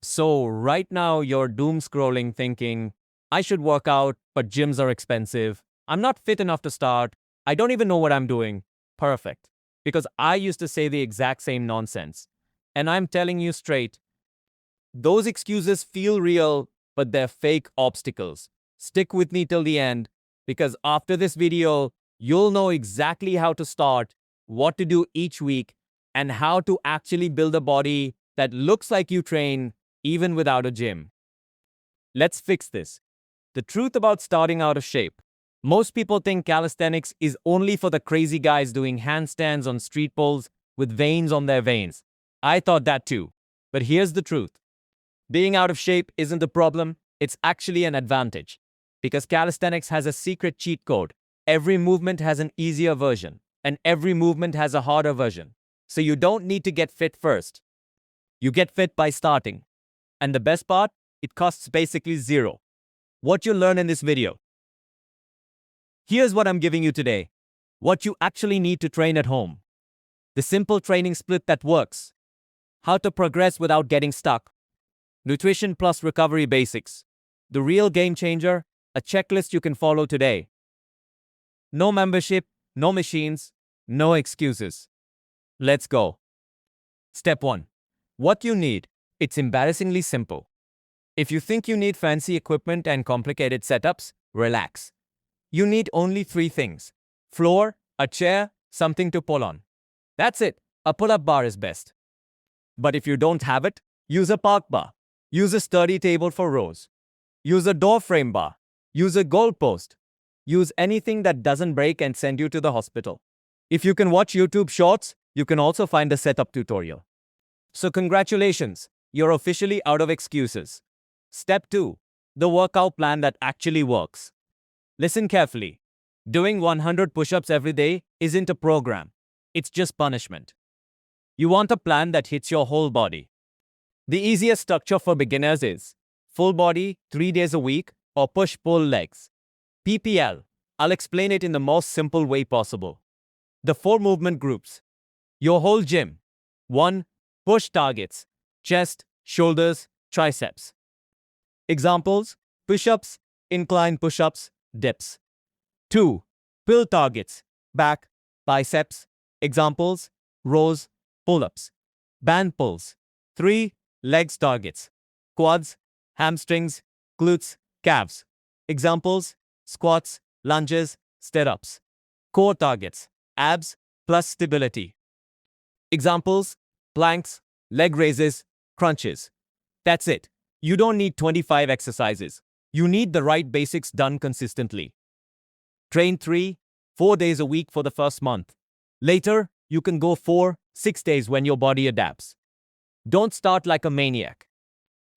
So right now you're doom scrolling thinking, I should work out, but gyms are expensive. I'm not fit enough to start. I don't even know what I'm doing. Perfect. Because I used to say the exact same nonsense. And I'm telling you straight, those excuses feel real, but they're fake obstacles. Stick with me till the end, because after this video, you'll know exactly how to start, what to do each week, and how to actually build a body that looks like you train even without a gym. Let's fix this. The truth about starting out of shape. Most people think calisthenics is only for the crazy guys doing handstands on street poles with veins on their veins. I thought that too. But here's the truth. Being out of shape isn't the problem, it's actually an advantage. Because calisthenics has a secret cheat code. Every movement has an easier version, and every movement has a harder version. So you don't need to get fit first. You get fit by starting. And the best part, it costs basically zero. What you'll learn in this video. Here's what I'm giving you today. What you actually need to train at home. The simple training split that works. How to progress without getting stuck. Nutrition plus recovery basics. The real game changer, a checklist you can follow today. No membership, no machines, no excuses. Let's go. Step 1. What you need. It's embarrassingly simple. If you think you need fancy equipment and complicated setups, relax. You need only 3 things. Floor, a chair, something to pull on. That's it. A pull-up bar is best. But if you don't have it, use a park bar. Use a sturdy table for rows. Use a door frame bar. Use a goal post. Use anything that doesn't break and send you to the hospital. If you can watch YouTube shorts, you can also find a setup tutorial. So congratulations, you're officially out of excuses. Step 2. The workout plan that actually works. Listen carefully. Doing 100 push-ups every day isn't a program. It's just punishment. You want a plan that hits your whole body. The easiest structure for beginners is full body, 3 days a week, or push-pull legs. PPL. I'll explain it in the most simple way possible. The 4 movement groups. Your whole gym. 1. Push targets. Chest, shoulders, triceps. Examples: push-ups, incline push-ups, dips. 2. Pull targets. Back, biceps. Examples: rows, pull-ups, band pulls. 3. Legs targets. Quads, hamstrings, glutes, calves. Examples: squats, lunges, stirrups. Core targets. Abs plus stability. Examples: planks, leg raises, crunches. That's it. You don't need 25 exercises. You need the right basics done consistently. Train 3-4 days a week for the first month. Later, you can go 4-6 days when your body adapts. Don't start like a maniac.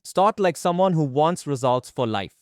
Start like someone who wants results for life.